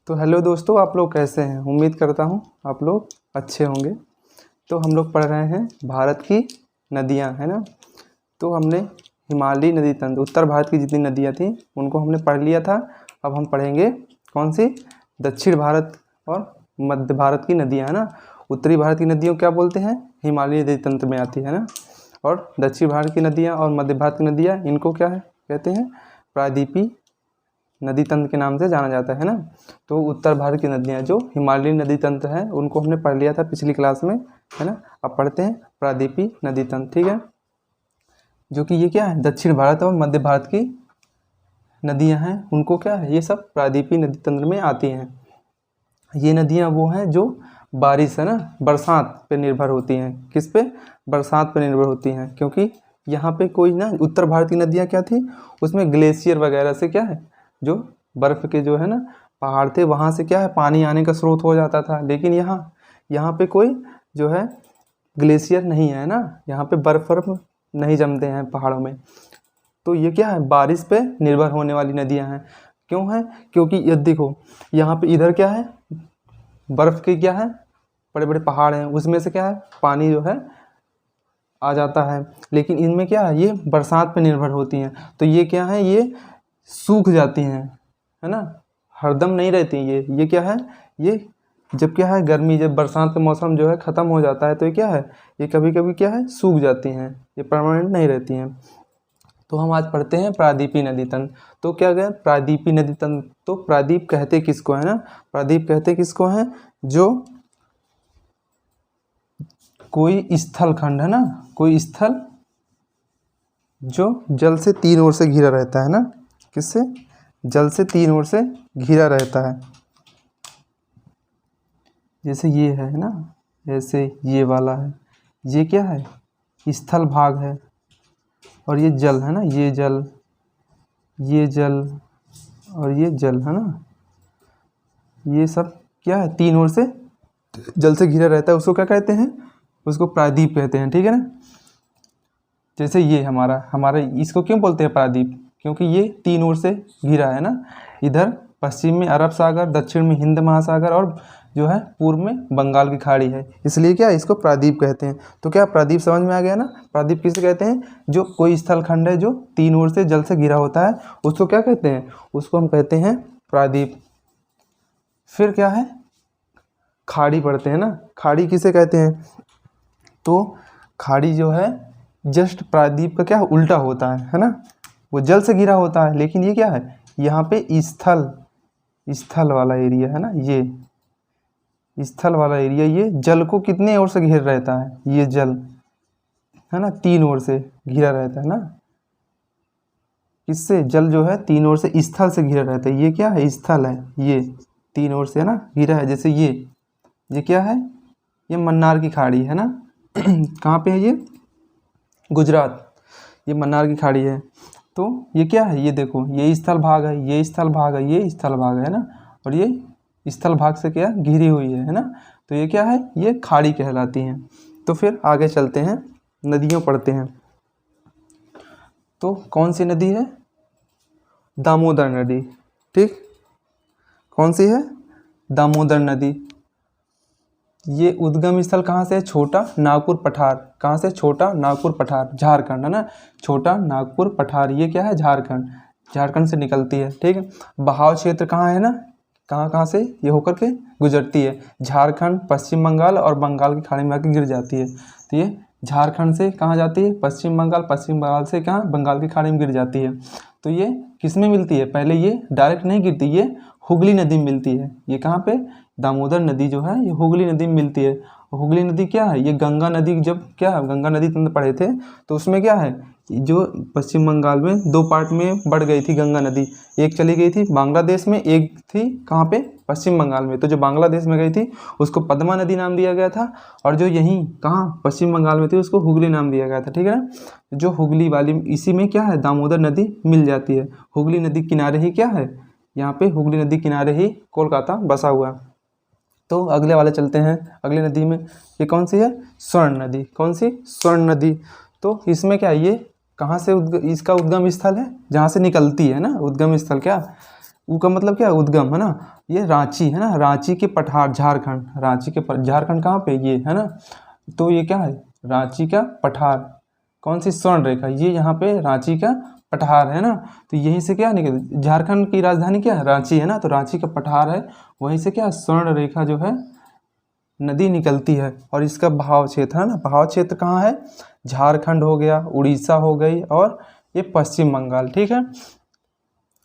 तो हेलो दोस्तों, आप लोग कैसे हैं। उम्मीद करता हूँ आप लोग अच्छे होंगे। तो हम लोग पढ़ रहे हैं भारत की नदियाँ, है ना। तो हमने हिमालयी नदी तंत्र, उत्तर भारत की जितनी नदियाँ थी उनको हमने पढ़ लिया था। अब हम पढ़ेंगे कौन सी, दक्षिण भारत और मध्य भारत की नदियाँ, है ना। उत्तरी भारत की नदियों क्या बोलते हैं, हिमालयी नदी तंत्र में आती है ना। और दक्षिण भारत की नदियाँ और मध्य भारत की नदियाँ, इनको क्या है कहते हैं, प्रायद्वीपीय नदी तंत्र के नाम से जाना जाता है ना। तो उत्तर भारत की नदियाँ जो हिमालयी नदी तंत्र है उनको हमने पढ़ लिया था पिछली क्लास में, है ना। अब पढ़ते हैं प्रायद्वीपीय नदी तंत्र, ठीक है। जो कि ये क्या है, दक्षिण भारत और मध्य भारत की नदियाँ हैं, उनको क्या है, ये सब प्रायद्वीपीय नदी तंत्र में आती हैं। ये नदियाँ वो हैं जो बारिश, है ना, बरसात पे निर्भर होती हैं। किस पे, बरसात पे निर्भर होती हैं। क्योंकि यहाँ पे कोई ना, उत्तर भारत की नदियाँ क्या थी, उसमें ग्लेशियर वगैरह से क्या है, जो बर्फ़ के जो है ना पहाड़ थे, वहाँ से क्या है पानी आने का स्रोत हो जाता था। लेकिन यहाँ पे कोई जो है ग्लेशियर नहीं है ना, यहाँ पे बर्फ़ नहीं जमते हैं पहाड़ों में। तो ये क्या है, बारिश पे निर्भर होने वाली नदियाँ हैं। क्यों है, क्योंकि ये देखो यहाँ पे इधर क्या है, बर्फ़ के क्या है, बड़े बड़े पहाड़ हैं, उसमें से क्या है पानी जो है आ जाता है। लेकिन इनमें क्या है, ये बरसात पे निर्भर होती हैं। तो ये क्या है, ये सूख जाती हैं, है ना, हरदम नहीं रहती ये क्या है, ये जब क्या है गर्मी, जब बरसात का मौसम जो है ख़त्म हो जाता है तो ये क्या है, ये कभी कभी क्या है सूख जाती हैं, ये परमानेंट नहीं रहती हैं। तो हम आज पढ़ते हैं प्रायद्वीपीय नदी तंत्र। तो क्या गया प्रायद्वीपीय नदी तंत्र, तो प्रायद्वीप कहते किसको है ना, प्रायद्वीप कहते किसको है, जो कोई स्थल खंड है ना, कोई स्थल जो जल से तीन ओर से घिरा रहता है ना, किससे, जल से तीन ओर से घिरा रहता है। जैसे ये है ना, ऐसे ये वाला है, ये क्या है, स्थल भाग है। और ये जल है ना, ये जल और ये जल है ना, ये सब क्या है, तीन ओर से जल से घिरा रहता है। उसको क्या कहते हैं, उसको प्रायद्वीप कहते हैं, ठीक है ना। जैसे ये हमारा इसको क्यों बोलते हैं प्रायद्वीप, क्योंकि ये तीन ओर से घिरा है ना। इधर पश्चिम में अरब सागर, दक्षिण में हिंद महासागर और जो है पूर्व में बंगाल की खाड़ी है, इसलिए क्या इसको प्रायद्वीप कहते हैं। तो क्या प्रायद्वीप समझ में आ गया ना। प्रायद्वीप किसे कहते हैं, जो कोई स्थल खंड है जो तीन ओर से जल से घिरा होता है, उसको क्या कहते हैं, उसको हम कहते हैं प्रायद्वीप। फिर क्या है, खाड़ी पढ़ते हैं ना। खाड़ी किसे कहते हैं, तो खाड़ी जो है जस्ट प्रायद्वीप का क्या उल्टा होता है ना। वो जल से घिरा होता है, लेकिन ये क्या है, यहाँ पे स्थल वाला एरिया है ना, ये स्थल वाला एरिया, ये जल को कितने ओर से घेर रहता है, ये जल है ना तीन ओर से घिरा रहता है ना। किससे, जल जो है तीन ओर से स्थल से घिरा रहता है। ये क्या है, स्थल है, ये तीन ओर से है ना घिरा है। जैसे ये क्या है, ये मन्नार की खाड़ी है ना कहाँ पे है ये, गुजरात, ये मन्नार की खाड़ी है। तो ये क्या है, ये देखो ये स्थल भाग है, ये स्थल भाग है, ये स्थल भाग है ना, और ये स्थल भाग से क्या घिरी हुई है ना। तो ये क्या है, ये खाड़ी कहलाती हैं। तो फिर आगे चलते हैं, नदियों पढ़ते हैं। तो कौन सी नदी है, दामोदर नदी, ठीक, कौन सी है, दामोदर नदी। ये उद्गम स्थल कहाँ से है, छोटा नागपुर पठार, कहाँ से, छोटा नागपुर पठार, झारखंड है ना। छोटा नागपुर पठार ये क्या है, झारखंड से निकलती है, ठीक है। बहाव क्षेत्र कहाँ है ना, कहाँ से ये होकर के गुजरती है, झारखंड, पश्चिम बंगाल और बंगाल की खाड़ी में आकर गिर जाती है। तो ये झारखंड से कहाँ जाती है, पश्चिम बंगाल से कहाँ, बंगाल की खाड़ी में गिर जाती है। तो ये किस में मिलती है, पहले ये डायरेक्ट नहीं गिरती, ये हुगली नदी में मिलती है। ये कहाँ पे, दामोदर नदी जो है ये हुगली नदी में मिलती है। हुगली नदी क्या है, ये गंगा नदी, जब क्या गंगा नदी तंत्र पढ़े थे तो उसमें क्या है, जो पश्चिम बंगाल में दो पार्ट में बढ़ गई थी गंगा नदी, एक चली गई थी बांग्लादेश में, एक थी कहाँ पे, पश्चिम बंगाल में। तो जो बांग्लादेश में गई थी उसको पद्मा नदी नाम दिया गया था, और जो यहीं कहाँ पश्चिम बंगाल में थी उसको हुगली नाम दिया गया था, ठीक है ना। जो हुगली वाली, इसी में क्या है, दामोदर नदी मिल जाती है। हुगली नदी किनारे ही क्या है, यहाँ पे हुगली नदी किनारे ही कोलकाता बसा हुआ है। तो अगले वाले चलते हैं, अगले नदी में, ये कौन सी है, स्वर्ण नदी, कौन सी, स्वर्ण नदी। तो इसमें क्या है, ये कहाँ से इसका उद्गम स्थल है, जहाँ से निकलती है ना, उद्गम स्थल क्या, ऊ का मतलब क्या है, उद्गम, है ना। ये रांची है ना, रांची के पठार, झारखंड, रांची के झारखंड कहाँ पे, ये है ना। तो ये क्या है, रांची का पठार, कौन सी स्वर्ण रेखा, ये यहाँ पे रांची का पठार है ना। तो यहीं से क्या निकल, झारखंड की राजधानी क्या है, रांची है ना, तो रांची का पठार है, वहीं से क्या स्वर्ण रेखा जो है नदी निकलती है। और इसका बहाव क्षेत्र है ना, बहाव क्षेत्र कहाँ है, झारखंड हो गया, उड़ीसा हो गई, और ये पश्चिम बंगाल, ठीक है।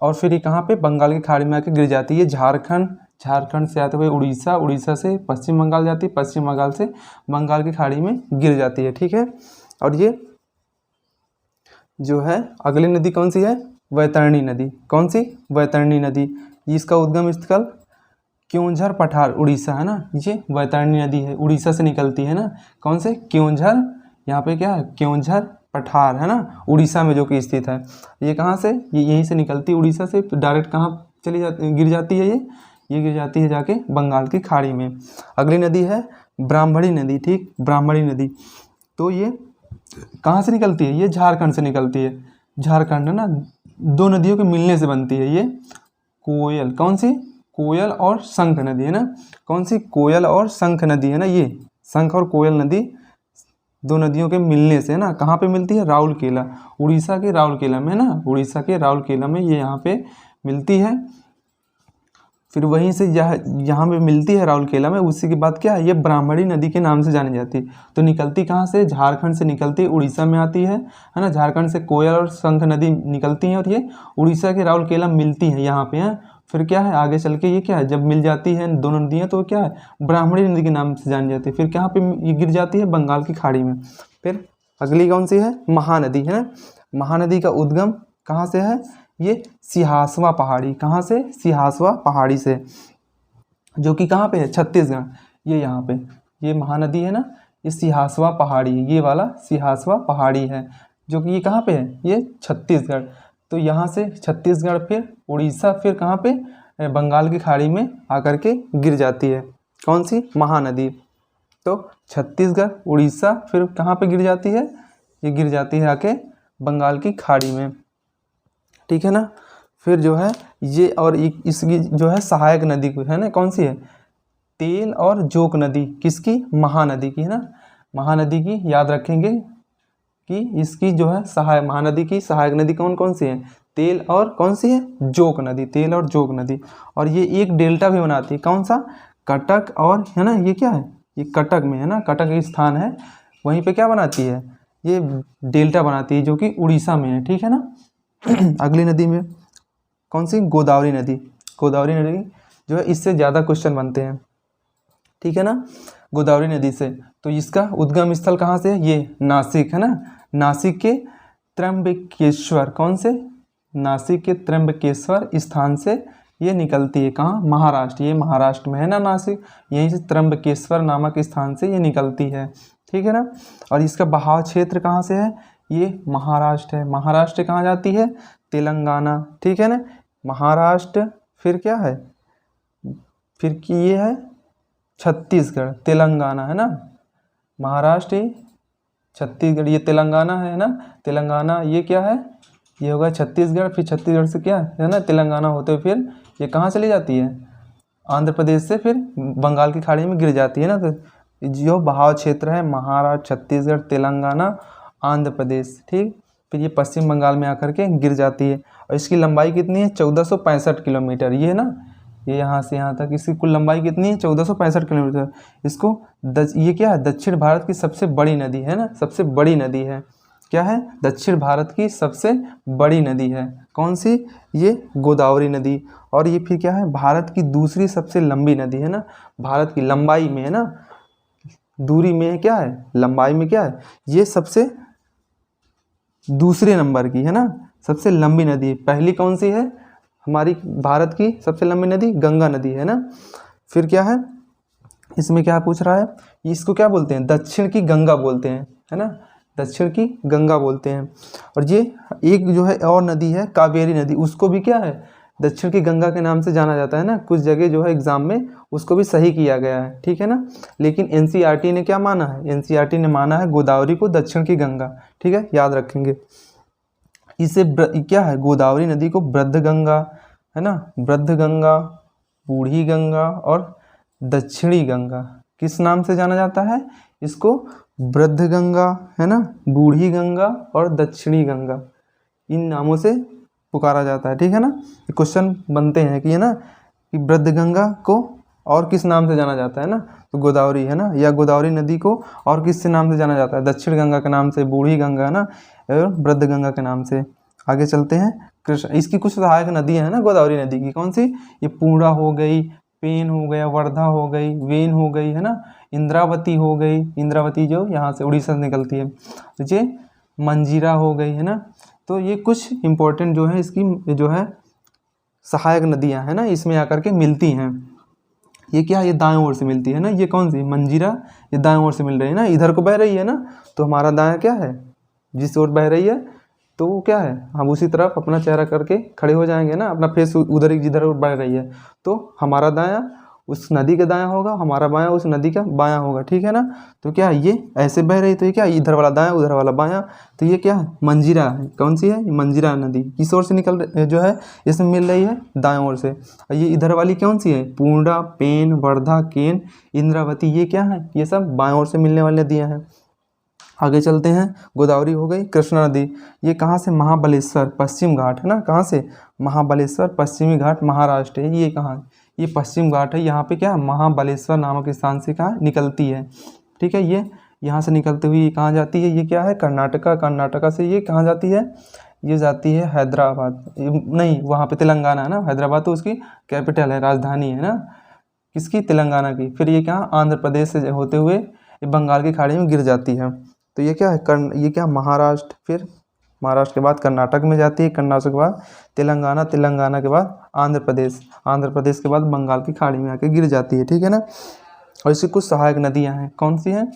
और फिर ये कहाँ पे, बंगाल की खाड़ी में आके गिर जाती है, झारखंड, झारखंड से आते हुए उड़ीसा, उड़ीसा से पश्चिम बंगाल जाती है, पश्चिम बंगाल से बंगाल की खाड़ी में गिर जाती है, ठीक है। और ये जो है अगली नदी कौन सी है, वैतरणी नदी, कौन सी, वैतरणी नदी, इसका उद्गम स्थल क्योंझर पठार, उड़ीसा है ना। ये वैतरणी नदी है, उड़ीसा से निकलती है ना, कौन से, क्योंझर, यहाँ पे क्या है, क्योंझर पठार है ना, उड़ीसा में जो कि स्थित है। ये कहाँ से, ये यहीं से निकलती है उड़ीसा से, डायरेक्ट कहाँ चली जाती, गिर जाती है, ये गिर जाती है जाके बंगाल की खाड़ी में। अगली नदी है ब्राह्मणी नदी, ठीक, ब्राह्मणी नदी। तो ये कहाँ से निकलती है, ये झारखंड से निकलती है, झारखंड है ना, दो नदियों के मिलने से बनती है ये कोयल, कौन सी, कोयल और शंख नदी है ना, कौन सी, कोयल और शंख नदी है ना। ये शंख और कोयल नदी दो नदियों के मिलने से है ना, कहाँ पे मिलती है, राउरकेला, उड़ीसा के राउरकेला में है ना, उड़ीसा के राउरकेला में ये यहाँ पे मिलती है। फिर वहीं से यहाँ पे मिलती है राउरकेला में, उसी के बाद क्या है, ये ब्राह्मणी नदी के नाम से जानी जाती है। तो निकलती कहाँ से, झारखंड से निकलती है, उड़ीसा में आती है ना, झारखंड से कोयल और शंख नदी निकलती हैं, और ये उड़ीसा के राउरकेला मिलती हैं यहाँ पे हैं। फिर क्या है, आगे चल के ये क्या है, जब मिल जाती है दोनों नदियाँ तो क्या है, ब्राह्मणी नदी के नाम से जानी जाती है। फिर कहाँ पे ये गिर जाती है, बंगाल की खाड़ी में। फिर अगली कौन सी है, महानदी है ना। महानदी का उद्गम कहाँ से है, ये सिहासवा पहाड़ी, कहाँ से, सिहासवा पहाड़ी से, जो कि कहाँ पे है, छत्तीसगढ़। ये यहाँ पे ये महानदी है ना, ये सिहासवा पहाड़ी, ये वाला सिहासवा पहाड़ी है, जो कि ये कहाँ पे है, ये छत्तीसगढ़। तो यहाँ से छत्तीसगढ़, फिर उड़ीसा, फिर कहाँ पे, बंगाल की खाड़ी में आकर के गिर जाती है, कौन सी, महानदी। तो छत्तीसगढ़, उड़ीसा, फिर कहाँ पे गिर जाती है, ये गिर जाती है आके बंगाल की खाड़ी में, ठीक है ना। फिर जो है ये, और इसकी जो है सहायक नदी को है ना, कौन सी है, तेल और जोक नदी, किसकी, महानदी की है ना, महानदी की, याद रखेंगे कि इसकी जो है महानदी की सहायक नदी कौन कौन सी है, तेल और कौन सी है, जोक नदी, तेल और जोक नदी। और ये एक डेल्टा भी बनाती है, कौन सा, कटक, और है ना, ये क्या है, ये कटक में है ना, कटक एक स्थान है, वहीं पे क्या बनाती है, ये डेल्टा बनाती है, जो कि उड़ीसा में है, ठीक है ना। अगली नदी में कौन सी, गोदावरी नदी, गोदावरी नदी जो है इससे ज़्यादा क्वेश्चन बनते हैं, ठीक है ना, गोदावरी नदी से। तो इसका उद्गम स्थल कहाँ से है, ये नासिक है ना, नासिक के त्र्यंबकेश्वर, कौन से, नासिक के त्र्यंबकेश्वर स्थान से ये निकलती है, कहाँ, महाराष्ट्र, ये महाराष्ट्र में है ना नासिक, यहीं से त्र्यंबकेश्वर नामक स्थान से ये निकलती है, ठीक है ना। और इसका बहाव क्षेत्र कहाँ से है, ये महाराष्ट्र है, महाराष्ट्र कहाँ जाती है, तेलंगाना, ठीक है ना, महाराष्ट्र, फिर क्या है, फिर कि ये है छत्तीसगढ़, तेलंगाना है ना, महाराष्ट्र, छत्तीसगढ़, ये तेलंगाना है ना, तेलंगाना, ये क्या है, ये होगा छत्तीसगढ़, फिर छत्तीसगढ़ से क्या है ना, तेलंगाना होते हुए फिर ये कहाँ चली जाती है, आंध्र प्रदेश से फिर बंगाल की खाड़ी में गिर जाती है ना। तो जो बहाव क्षेत्र है महाराष्ट्र, छत्तीसगढ़, तेलंगाना, आंध्र प्रदेश, ठीक, फिर ये पश्चिम बंगाल में आकर के गिर जाती है। और इसकी लंबाई कितनी है, 1465 किलोमीटर, ये है ना, ये यहाँ से यहाँ तक इसकी कुल लंबाई कितनी है, 1465 किलोमीटर। इसको ये क्या है, दक्षिण भारत की सबसे बड़ी नदी है ना, सबसे बड़ी नदी है, क्या है, दक्षिण भारत की सबसे बड़ी नदी है, कौन सी, ये गोदावरी नदी। और ये फिर क्या है, भारत की दूसरी सबसे लंबी नदी है ना, भारत की लंबाई में है ना, दूरी में क्या है, लंबाई में क्या है, ये सबसे दूसरे नंबर की है ना, सबसे लंबी नदी। पहली कौन सी है, हमारी भारत की सबसे लंबी नदी गंगा नदी है ना। फिर क्या है, इसमें क्या पूछ रहा है, इसको क्या बोलते हैं, दक्षिण की गंगा बोलते हैं, है ना, दक्षिण की गंगा बोलते हैं। और ये एक जो है और नदी है कावेरी नदी, उसको भी क्या है, दक्षिण की गंगा के नाम से जाना जाता है ना, कुछ जगह जो है एग्जाम में उसको भी सही किया गया है, ठीक है ना। लेकिन एनसीईआरटी ने क्या माना है, एनसीईआरटी ने माना है गोदावरी को दक्षिण की गंगा, ठीक है, याद रखेंगे। इसे क्या है, गोदावरी नदी को वृद्ध गंगा, है ना, वृद्ध गंगा, बूढ़ी गंगा और दक्षिणी गंगा। किस नाम से जाना जाता है इसको? वृद्ध गंगा, है ना, बूढ़ी गंगा और दक्षिणी गंगा, इन नामों से पुकारा जाता है। ठीक है ना, क्वेश्चन बनते हैं कि है ना कि वृद्ध गंगा को और किस नाम से जाना जाता है ना, तो गोदावरी, है ना, या गोदावरी नदी को और किस नाम से जाना जाता है? दक्षिण गंगा के नाम से, बूढ़ी गंगा, है ना, और वृद्ध गंगा के नाम से। आगे चलते हैं। कृष्ण, इसकी कुछ सहायक नदियां हैं ना गोदावरी नदी की, कौन सी? ये पूर्णा हो गई, पेन हो गया, वर्धा हो गई, वेन हो गई, है ना, इंद्रावती हो गई, इंद्रावती जो यहाँ से उड़ीसा से निकलती है, तो ये मंजीरा हो गई, है ना। तो ये कुछ इंपॉर्टेंट जो है इसकी जो है सहायक नदियां है ना, इसमें आकर के मिलती हैं। ये क्या है? ये दाएं ओर से मिलती है ना, ये कौन सी? मंजीरा, ये दाएं ओर से मिल रही है ना, इधर को बह रही है ना, तो हमारा दायां क्या है? जिस ओर बह रही है तो वो क्या है, हम उसी तरफ अपना चेहरा करके खड़े हो जाएंगे ना, अपना फेस उधर ही जिधर बह रही है, तो हमारा दायां उस नदी के दायां होगा, हमारा बायां उस नदी का बायां होगा। ठीक है ना, तो क्या ये ऐसे बह रही, तो ये क्या, इधर वाला दायां उधर वाला बायां, तो ये क्या है? मंजीरा है। कौन सी है? मंजीरा नदी। किस ओर से निकल जो है इसमें मिल रही है? दाएं ओर से। और ये इधर वाली कौन सी है? पूर्णा, पेन, वर्धा, केन, इंद्रावती, ये क्या है? ये सब बाएं ओर से मिलने वाली नदियां हैं। आगे चलते हैं। गोदावरी हो गई। कृष्णा नदी, ये कहाँ से? महाबलेश्वर, पश्चिम घाट, है ना, कहाँ से? महाबलेश्वर, पश्चिमी घाट, महाराष्ट्र है। ये कहाँ है? ये पश्चिम घाट है। यहाँ पे क्या, महाबलेश्वर नामक स्थान से कहाँ निकलती है? ठीक है, ये यहाँ से निकलते हुए ये कहाँ जाती है? ये क्या है? कर्नाटका। कर्नाटका से ये कहाँ जाती है? ये जाती है हैदराबाद, नहीं, वहाँ पे तेलंगाना है ना, हैदराबाद तो उसकी कैपिटल है, राजधानी है ना, किसकी? तेलंगाना की। फिर ये कहाँ? आंध्र प्रदेश से होते हुए ये बंगाल की खाड़ी में गिर जाती है। तो ये क्या है? ये क्या? महाराष्ट्र। फिर महाराष्ट्र के बाद कर्नाटक में जाती है, कर्नाटक के बाद तेलंगाना, तेलंगाना के बाद आंध्र प्रदेश, आंध्र प्रदेश के बाद बंगाल की खाड़ी में आके गिर जाती है। ठीक है ना। और इसकी कुछ सहायक नदियां हैं, कौन सी हैं?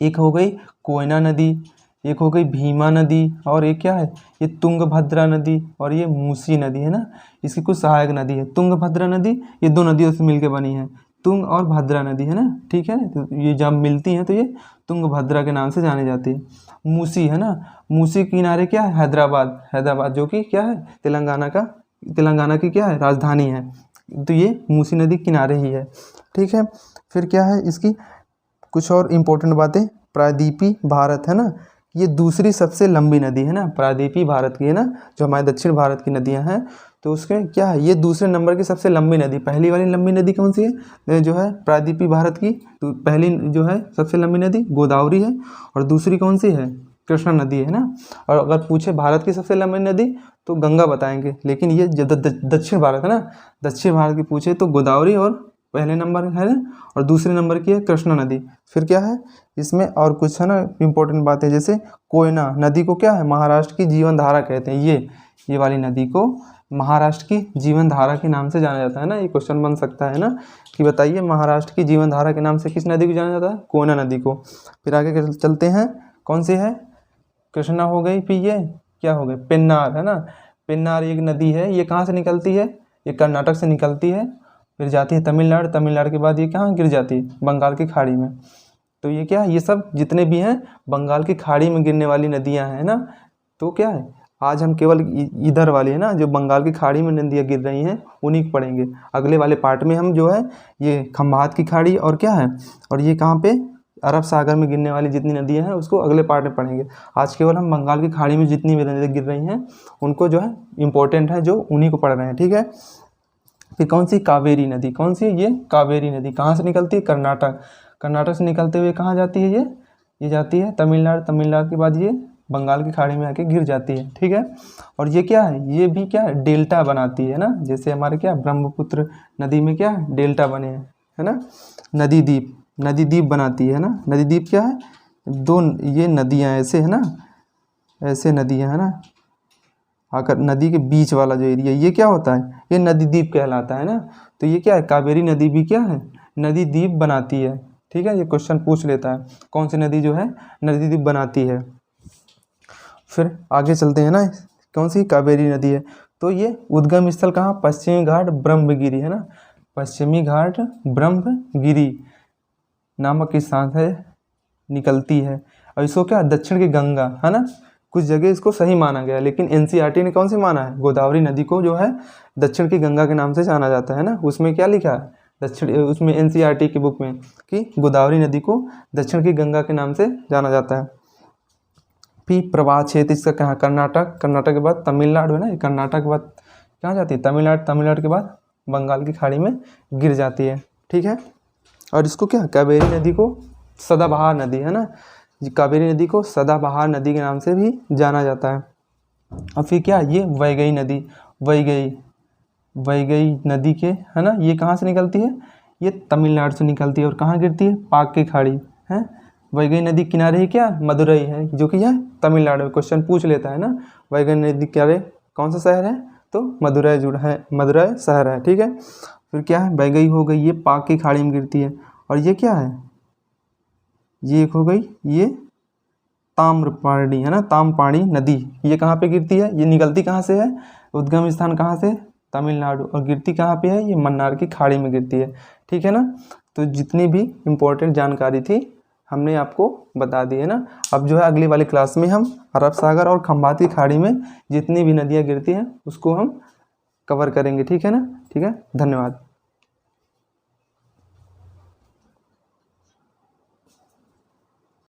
एक हो गई कोयना नदी, एक हो गई भीमा नदी, और एक क्या है? ये तुंगभद्रा नदी और ये मूसी नदी, है ना। इसकी कुछ सहायक नदी है। तुंगभद्रा नदी, ये दो नदियों से मिलकर बनी है, तुंग और भद्रा नदी, है ना। ठीक है, तो ये जब मिलती हैं तो ये तुंगभद्रा के नाम से जानी जाती है। मूसी, है ना, मूसी के किनारे क्या है? हैदराबाद, हैदराबाद जो कि क्या है? तेलंगाना की क्या है? राजधानी है। तो ये मूसी नदी किनारे ही है। ठीक है, फिर क्या है इसकी कुछ और इम्पोर्टेंट बातें? प्रायद्वीपी भारत, है ना, ये दूसरी सबसे लंबी नदी है ना, प्रायद्वीपी भारत की, है ना, जो हमारे दक्षिण भारत की नदियां हैं, तो उसके क्या है? ये दूसरे नंबर की सबसे लंबी नदी। पहली वाली लंबी नदी कौन सी है जो है प्रायद्वीपी भारत की? तो पहली जो है सबसे लंबी नदी गोदावरी है, और दूसरी कौन सी है? कृष्णा नदी है ना। और अगर पूछे भारत की सबसे लंबी नदी तो गंगा बताएंगे, लेकिन ये दक्षिण भारत है ना, दक्षिण भारत की पूछे तो गोदावरी और पहले नंबर है ना, और दूसरे नंबर की है कृष्णा नदी। फिर क्या है इसमें और कुछ है ना इम्पोर्टेंट बातें, जैसे कोयना नदी को क्या है? महाराष्ट्र की जीवन धारा कहते हैं। ये वाली नदी को महाराष्ट्र की जीवन धारा के नाम से जाना जाता है ना। ये क्वेश्चन बन सकता है ना कि बताइए महाराष्ट्र की जीवन धारा के नाम से किस नदी को जाना जाता है? कोयना नदी को। फिर आगे चलते हैं, कौन सी है? कृष्णा हो गई, फिर ये क्या हो गई? पेन्नार, है ना। पेन्नार एक नदी है, ये कहाँ से निकलती है? ये कर्नाटक से निकलती है, फिर जाती है तमिलनाडु, तमिलनाडु के बाद ये कहाँ गिर जाती है? बंगाल की खाड़ी में। तो ये क्या है? ये सब जितने भी हैं बंगाल की खाड़ी में गिरने वाली नदियां हैं ना। तो क्या है, आज हम केवल इधर वाली है ना जो बंगाल की खाड़ी में नदियां गिर रही हैं उन्हीं को पढ़ेंगे। अगले वाले पार्ट में हम जो है ये खंभात की खाड़ी और क्या है, और ये कहाँ पे अरब सागर में गिरने वाली जितनी नदियां हैं उसको अगले पार्ट में पढ़ेंगे। आज केवल हम बंगाल की खाड़ी में जितनी भी नदियाँ गिर रही हैं उनको जो है इम्पोर्टेंट है, जो उन्हीं को पढ़ रहे हैं। ठीक है, फिर कौन सी? कावेरी नदी। कौन सी? ये कावेरी नदी कहाँ से निकलती है? कर्नाटक। कर्नाटक से निकलते हुए कहाँ जाती है? ये जाती है तमिलनाडु, तमिलनाडु के बाद ये बंगाल की खाड़ी में आके गिर जाती है। ठीक है, और ये क्या है? ये भी क्या है? डेल्टा बनाती है ना, जैसे हमारे क्या ब्रह्मपुत्र नदी में क्या है? डेल्टा बने हैं, है ना। नदी द्वीप बनाती है ना। नदी द्वीप क्या है? दो ये नदियाँ ऐसे है ना, ऐसे नदियाँ है ना, आकर नदी के बीच वाला जो एरिया ये क्या होता है? ये नदी द्वीप कहलाता है ना। तो ये क्या है? कावेरी नदी भी क्या है? नदी द्वीप बनाती है। ठीक है, ये क्वेश्चन पूछ लेता है कौन सी नदी जो है नदी द्वीप बनाती है। फिर आगे चलते हैं ना, कौन सी? कावेरी नदी है। तो ये उद्गम स्थल कहाँ? पश्चिमी घाट ब्रह्मगिरी, है ना, पश्चिमी घाट ब्रह्मगिरी नामक स्थान से निकलती है। और इसको क्या? दक्षिण की गंगा, है ना, कुछ जगह इसको सही माना गया, लेकिन एनसीईआरटी ने कौन से माना है, गोदावरी नदी को जो है दक्षिण की गंगा के नाम से जाना जाता है ना। उसमें क्या लिखा है उसमें एनसीईआरटी की बुक में कि गोदावरी नदी को दक्षिण की गंगा के नाम से जाना जाता है। फिर प्रवाह क्षेत्र इसका कहाँ, कर्नाटक के बाद तमिलनाडु है ना, ये कर्नाटक के बाद कहाँ जाती है, तमिलनाडु के बाद बंगाल की खाड़ी में गिर जाती है, ठीक है। और इसको क्या, कावेरी नदी को सदाबहार नदी है ना, कावेरी नदी को सदाबहार नदी के नाम से भी जाना जाता है। और फिर क्या, ये वैगई नदी के है ना, ये कहाँ से निकलती है, ये तमिलनाडु से निकलती है और कहाँ गिरती है, पाक की खाड़ी है। वैगई नदी किनारे ही क्या, मदुरई है, जो कि है तमिलनाडु में, क्वेश्चन पूछ लेता है ना। वैगई नदी किनारे कौन सा शहर है, तो मदुरई जुड़ा है, मदुरई शहर है, ठीक है। फिर क्या है, वैगई हो गई, ये पाक की खाड़ी में गिरती है। और ये क्या है, ये एक हो गई, ये ताम्रपाणी है ना, ताम्रपाणी नदी, ये कहाँ पे गिरती है, ये निकलती कहाँ से है, उद्गम स्थान कहाँ से, तमिलनाडु, और गिरती कहाँ पे है, ये मन्नार की खाड़ी में गिरती है, ठीक है ना। तो जितनी भी इम्पोर्टेंट जानकारी थी हमने आपको बता दी है ना। अब जो है अगली वाली क्लास में हम अरब सागर और खंबात की खाड़ी में जितनी भी नदियाँ गिरती हैं उसको हम कवर करेंगे, ठीक है ना। ठीक है, धन्यवाद।